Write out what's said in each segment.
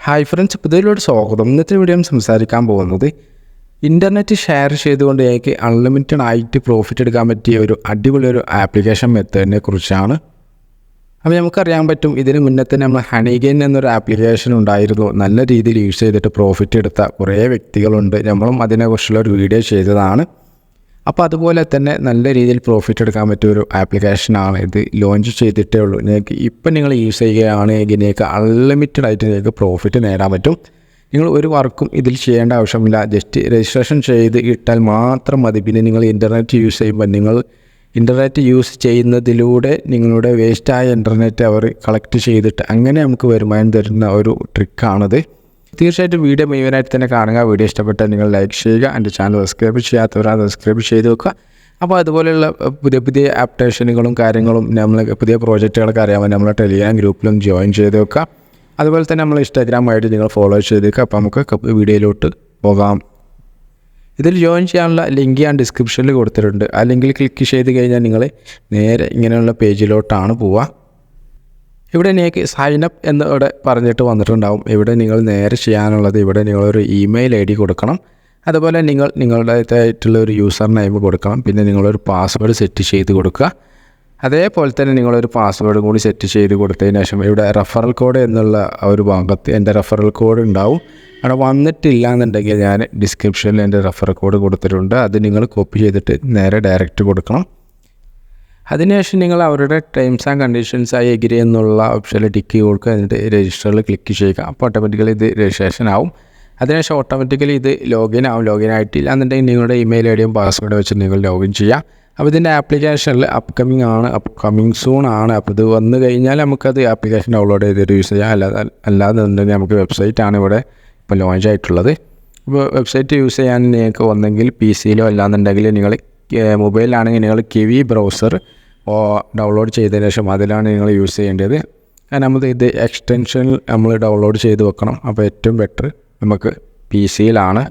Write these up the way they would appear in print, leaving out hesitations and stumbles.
Hi friends, പുതിയൊരു സ്വാഗതം. ഇന്നത്തെ വീഡിയോ സംസാരിക്കാൻ പോകുന്നത് ഇൻ്റർനെറ്റ് ഷെയർ ചെയ്തുകൊണ്ട് എനിക്ക് അൺലിമിറ്റഡ് ആയിട്ട് പ്രോഫിറ്റ് എടുക്കാൻ പറ്റിയ ഒരു അടിപൊളി ആപ്ലിക്കേഷൻ മെത്തേഡിനെ കുറിച്ചാണ്. അപ്പോൾ നമുക്കറിയാൻ പറ്റും, ഇതിന് മുന്നേ തന്നെ നമ്മൾ ഹണിഗെയിൻ എന്നൊരു ആപ്ലിക്കേഷൻ ഉണ്ടായിരുന്നു. നല്ല രീതിയിൽ യൂസ് ചെയ്തിട്ട് പ്രോഫിറ്റ് എടുത്ത കുറേ വ്യക്തികളുണ്ട്. നമ്മളും അതിനെക്കുറിച്ചുള്ള ഒരു വീഡിയോ ചെയ്തതാണ്. അപ്പോൾ അതുപോലെ തന്നെ നല്ല രീതിയിൽ പ്രോഫിറ്റ് എടുക്കാൻ പറ്റിയൊരു ആപ്ലിക്കേഷനാണ് ഇത്. ലോഞ്ച് ചെയ്തിട്ടേ ഉള്ളൂ. നിങ്ങൾക്ക് ഇപ്പം നിങ്ങൾ യൂസ് ചെയ്യുകയാണെങ്കിൽ നിങ്ങൾക്ക് അൺലിമിറ്റഡ് ആയിട്ട് നിങ്ങൾക്ക് പ്രോഫിറ്റ് നേടാൻ പറ്റും. നിങ്ങൾ ഒരു വർക്കും ഇതിൽ ചെയ്യേണ്ട ആവശ്യമില്ല. ജസ്റ്റ് രജിസ്ട്രേഷൻ ചെയ്ത് ഇട്ടാൽ മാത്രം മതി. പിന്നെ നിങ്ങൾ ഇൻ്റർനെറ്റ് യൂസ് ചെയ്യുമ്പോൾ നിങ്ങൾ ഇൻ്റർനെറ്റ് യൂസ് ചെയ്യുന്നതിലൂടെ നിങ്ങളുടെ വേസ്റ്റായ ഇൻ്റർനെറ്റ് അവർ കളക്ട് ചെയ്തിട്ട് അങ്ങനെ നമുക്ക് വരുമാനം തരുന്ന ഒരു ട്രിക്കാണിത്. തീർച്ചയായിട്ടും വീഡിയോ മുഴുവനായിട്ട് തന്നെ കാണുക. വീഡിയോ ഇഷ്ടപ്പെട്ടാൽ നിങ്ങൾ ലൈക്ക് ചെയ്യുക. എൻ്റെ ചാനൽ സബ്സ്ക്രൈബ് ചെയ്യാത്തവരാ സബ്സ്ക്രൈബ് ചെയ്ത് വെക്കുക. അപ്പോൾ അതുപോലെയുള്ള പുതിയ അപ്ഡേഷനുകളും കാര്യങ്ങളും നമ്മൾ പുതിയ പ്രോജക്റ്റുകളൊക്കെ അറിയാൻ നമ്മളെ ടെലിഗ്രാം ഗ്രൂപ്പിലും ജോയിൻ ചെയ്ത് വെക്കുക. അതുപോലെ തന്നെ നമ്മൾ ഇൻസ്റ്റാഗ്രാമായിട്ട് നിങ്ങൾ ഫോളോ ചെയ്ത് വെക്കുക. അപ്പോൾ നമുക്ക് വീഡിയോയിലോട്ട് പോകാം. ഇതിൽ ജോയിൻ ചെയ്യാനുള്ള ലിങ്ക് ഞാൻ ഡിസ്ക്രിപ്ഷനിൽ കൊടുത്തിട്ടുണ്ട്. ആ ലിങ്കിൽ ക്ലിക്ക് ചെയ്ത് കഴിഞ്ഞാൽ നിങ്ങൾ നേരെ ഇങ്ങനെയുള്ള പേജിലോട്ടാണ് പോവുക. ഇവിടെ നിങ്ങൾക്ക് സൈൻ അപ്പ് എന്നിവിടെ പറഞ്ഞിട്ട് വന്നിട്ടുണ്ടാവും. ഇവിടെ നിങ്ങൾ നേരെ ചെയ്യാനുള്ളത്, ഇവിടെ നിങ്ങളൊരു ഇമെയിൽ ID കൊടുക്കണം. അതുപോലെ നിങ്ങളുടേതായിട്ടുള്ള ഒരു യൂസർ നെയിം കൊടുക്കണം. പിന്നെ നിങ്ങളൊരു പാസ്വേഡ് സെറ്റ് ചെയ്ത് കൊടുക്കുക. അതേപോലെ തന്നെ നിങ്ങളൊരു പാസ്വേഡ് കൂടി സെറ്റ് ചെയ്ത് കൊടുത്തതിന് ശേഷം ഇവിടെ റെഫറൽ കോഡ് എന്നുള്ള ഒരു ഭാഗത്ത് എൻ്റെ റെഫറൽ കോഡ് ഉണ്ടാവും. അവിടെ വന്നിട്ടില്ല എന്നുണ്ടെങ്കിൽ ഞാൻ ഡിസ്ക്രിപ്ഷനിൽ എൻ്റെ റെഫറൽ കോഡ് കൊടുത്തിട്ടുണ്ട്. അത് നിങ്ങൾ കോപ്പി ചെയ്തിട്ട് നേരെ ഡയറക്റ്റ് കൊടുക്കണം. അതിനുശേഷം നിങ്ങൾ അവരുടെ ടേംസ് ആൻഡ് കണ്ടീഷൻസായി എഗ്രി എന്നുള്ള ഓപ്ഷനിൽ ടിക്ക് കൊടുക്കുക. എന്നിട്ട് രജിസ്റ്ററിൽ ക്ലിക്ക് ചെയ്യുക. അപ്പോൾ ഓട്ടോമാറ്റിക്കലി ഇത് രജിസ്ട്രേഷൻ ആവും. അതിനുശേഷം ഓട്ടോമാറ്റിക്കലി ഇത് ലോഗിൻ ആവും. ലോഗിൻ ആയിട്ടില്ല എന്നുണ്ടെങ്കിൽ നിങ്ങളുടെ ഇമെയിൽ IDയും പാസ്വേഡ് വെച്ച് നിങ്ങൾ ലോഗിൻ ചെയ്യുക. അപ്പോൾ ഇതിൻ്റെ ആപ്ലിക്കേഷനിൽ അപ്കമിങ് സൂൺ ആണ്. അപ്പോൾ ഇത് വന്നു കഴിഞ്ഞാൽ നമുക്കത് ആപ്ലിക്കേഷൻ ഡൗൺലോഡ് ചെയ്തിട്ട് യൂസ് ചെയ്യാം. അല്ലാതെന്നുണ്ടെങ്കിൽ നമുക്ക് വെബ്സൈറ്റാണ് ഇവിടെ ഇപ്പോൾ ലോഞ്ച് ആയിട്ടുള്ളത്. ഇപ്പോൾ വെബ്സൈറ്റ് യൂസ് ചെയ്യാൻ നിങ്ങൾക്ക് ഒന്നെങ്കിൽ PC-യിലോ അല്ലാന്നുണ്ടെങ്കിൽ നിങ്ങൾ മൊബൈലിലാണെങ്കിൽ നിങ്ങൾ കിവി ബ്രൗസർ ഡൗൺലോഡ് ചെയ്തതിന് ശേഷം അതിലാണ് നിങ്ങൾ യൂസ് ചെയ്യേണ്ടത്. കാരണം ഇത് എക്സ്റ്റൻഷൻ നമ്മൾ ഡൗൺലോഡ് ചെയ്ത് വെക്കണം. അപ്പോൾ ഏറ്റവും ബെറ്റർ നമുക്ക് PC-യിലാണ്.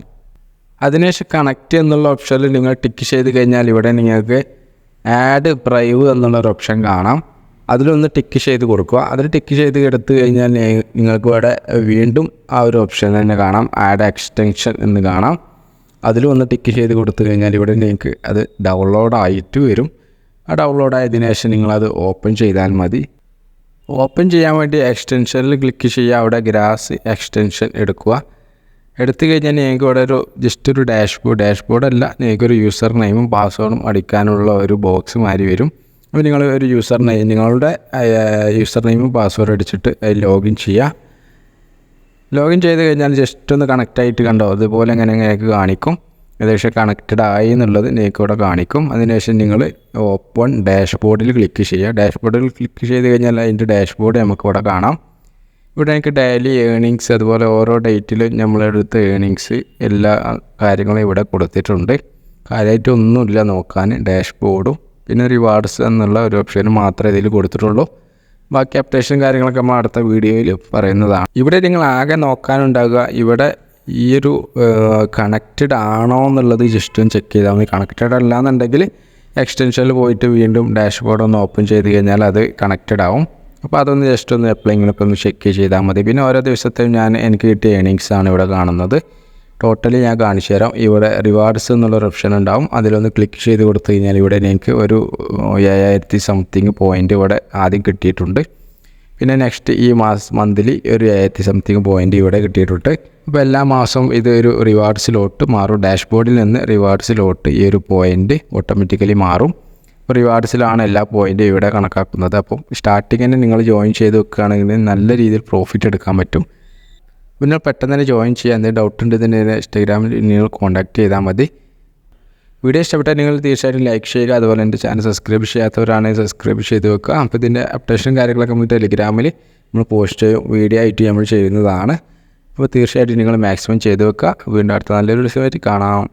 അതിനുശേഷം കണക്റ്റ് എന്നുള്ള ഓപ്ഷനിൽ നിങ്ങൾ ടിക്ക് ചെയ്ത് കഴിഞ്ഞാൽ ഇവിടെ നിങ്ങൾക്ക് ആഡ് പ്രൈവ് എന്നുള്ളൊരു ഓപ്ഷൻ കാണാം. അതിലൊന്ന് ടിക്ക് ചെയ്ത് കൊടുക്കുക. അതിൽ ടിക്ക് ചെയ്ത് എടുത്തു കഴിഞ്ഞാൽ നിങ്ങൾക്ക് ഇവിടെ വീണ്ടും ആ ഒരു ഓപ്ഷൻ തന്നെ കാണാം, ആഡ് എക്സ്റ്റൻഷൻ എന്ന് കാണാം. അതിലൊന്ന് ടിക്ക് ചെയ്ത് കൊടുത്തു കഴിഞ്ഞാൽ ഇവിടെ നിങ്ങൾക്ക് അത് ഡൗൺലോഡ് ആയിട്ട് വരും. ആ ഡൗൺലോഡ് ആയതിനു ശേഷം നിങ്ങളത് ഓപ്പൺ ചെയ്താൽ മതി. ഓപ്പൺ ചെയ്യാൻ വേണ്ടി എക്സ്റ്റൻഷനിൽ ക്ലിക്ക് ചെയ്യുക. അവിടെ ഗ്രാസ് എക്സ്റ്റൻഷൻ എടുക്കുക. എടുത്തു കഴിഞ്ഞാൽ നിങ്ങൾക്ക് ഇവിടെ ജസ്റ്റ് ഒരു ഡാഷ്ബോർഡല്ല, നിങ്ങൾക്കൊരു യൂസർ നെയിമും പാസ്വേഡും അടിക്കാനുള്ള ഒരു ബോക്സ് മാറി വരും. അപ്പോൾ നിങ്ങൾ ഒരു നിങ്ങളുടെ യൂസർ നെയിമും പാസ്വേഡ് അടിച്ചിട്ട് ലോഗിൻ ചെയ്യുക. ലോഗിൻ ചെയ്ത് കഴിഞ്ഞാൽ ജസ്റ്റ് ഒന്ന് കണക്റ്റ് ആയിട്ട് കണ്ടോ, അതുപോലെ ഇങ്ങനെ നിങ്ങൾക്ക് കാണിക്കും. ഏകദേശം കണക്റ്റഡ് ആയി എന്നുള്ളത് നിങ്ങൾക്ക് ഇവിടെ കാണിക്കും. അതിനുശേഷം നിങ്ങൾ ഓപ്പൺ ഡാഷ്ബോർഡിൽ ക്ലിക്ക് ചെയ്യുക. ഡാഷ്ബോർഡിൽ ക്ലിക്ക് ചെയ്ത് കഴിഞ്ഞാൽ അതിൻ്റെ ഡാഷ്ബോർഡ് നമുക്ക് ഇവിടെ കാണാം. ഇവിടെ എനിക്ക് ഡെയിലി ഏണിങ്സ്, അതുപോലെ ഓരോ ഡേറ്റിലും നമ്മളെടുത്ത ഏണിങ്സ് എല്ലാ കാര്യങ്ങളും ഇവിടെ കൊടുത്തിട്ടുണ്ട്. കാര്യമായിട്ടൊന്നുമില്ല നോക്കാൻ. ഡാഷ്ബോർഡും പിന്നെ റിവാർഡ്സ് എന്നുള്ള ഒരു ഓപ്ഷനും മാത്രമേ ഇതിൽ കൊടുത്തിട്ടുള്ളൂ. ബാക്കി അപ്ഡേഷൻ കാര്യങ്ങളൊക്കെ നമ്മൾ അടുത്ത വീഡിയോയിൽ പറയുന്നതാണ്. ഇവിടെ നിങ്ങൾ ആകെ നോക്കാനുണ്ടാകുക, ഇവിടെ ഈ ഒരു കണക്റ്റഡ് ആണോ എന്നുള്ളത് ജസ്റ്റ് ഒന്ന് ചെക്ക് ചെയ്താൽ മതി. കണക്റ്റഡ് അല്ല എന്നുണ്ടെങ്കിൽ എക്സ്റ്റൻഷനിൽ പോയിട്ട് വീണ്ടും ഡാഷ്ബോർഡ് ഒന്ന് ഓപ്പൺ ചെയ്ത് കഴിഞ്ഞാൽ അത് കണക്റ്റഡ് ആവും. അപ്പോൾ അതൊന്ന് ജസ്റ്റ് ഒന്ന് എപ്പോഴെങ്കിലൊക്കെ ഒന്ന് ചെക്ക് ചെയ്താൽ മതി. പിന്നെ ഓരോ ദിവസത്തെയും എനിക്ക് കിട്ടിയ ഏണിങ്സാണ് ഇവിടെ കാണുന്നത്. ടോട്ടലി ഞാൻ കാണിച്ചു തരാം. ഇവിടെ റിവാർഡ്സ് എന്നുള്ളൊരു ഓപ്ഷൻ ഉണ്ടാവും. അതിലൊന്ന് ക്ലിക്ക് ചെയ്ത് കൊടുത്തു കഴിഞ്ഞാൽ ഇവിടെ എനിക്ക് ഒരു 7000 സംതിങ് പോയിൻ്റ് ഇവിടെ ആദ്യം കിട്ടിയിട്ടുണ്ട്. പിന്നെ നെക്സ്റ്റ് ഈ മന്ത്ലി ഒരു 7000 സംതിങ് പോയിൻ്റ് ഇവിടെ കിട്ടിയിട്ടുണ്ട്. അപ്പോൾ എല്ലാ മാസവും ഇത് ഒരു റിവാർഡ്സിലോട്ട് മാറും. ഡാഷ്ബോർഡിൽ നിന്ന് റിവാർഡ്സിലോട്ട് ഈ ഒരു പോയിൻ്റ് ഓട്ടോമാറ്റിക്കലി മാറും. റിവാർഡ്സിലാണ് എല്ലാ പോയിൻ്റും ഇവിടെ കണക്കാക്കുന്നത്. അപ്പം സ്റ്റാർട്ടിങ്ങിന് നിങ്ങൾ ജോയിൻ ചെയ്ത് വെക്കുകയാണെങ്കിൽ നല്ല രീതിയിൽ പ്രോഫിറ്റ് എടുക്കാൻ പറ്റും. പിന്നെ പെട്ടെന്ന് തന്നെ ജോയിൻ ചെയ്യാൻ എന്തെങ്കിലും ഡൗട്ട് ഉണ്ടെങ്കിൽ ഇൻസ്റ്റാഗ്രാമിൽ നിങ്ങൾ കോൺടാക്ട് ചെയ്താൽ മതി. വീഡിയോ ഇഷ്ടപ്പെട്ടാൽ നിങ്ങൾ തീർച്ചയായിട്ടും ലൈക്ക് ചെയ്യുക. അതുപോലെ എൻ്റെ ചാനൽ സബ്സ്ക്രൈബ് ചെയ്യാത്തവരാണെങ്കിൽ സബ്സ്ക്രൈബ് ചെയ്ത് വെക്കുക. അപ്പോൾ ഇതിൻ്റെ അപ്ഡേഷൻ കാര്യങ്ങളൊക്കെ നമ്മൾ ടെലിഗ്രാമിൽ നമ്മൾ പോസ്റ്റ് ചെയ്യും, വീഡിയോ ആയിട്ട് നമ്മൾ ചെയ്യുന്നതാണ്. അപ്പോൾ തീർച്ചയായിട്ടും നിങ്ങൾ മാക്സിമം ചെയ്ത് വെക്കുക. വീണ്ടും അടുത്ത നല്ലൊരു ദിവസമായിട്ട് കാണാം.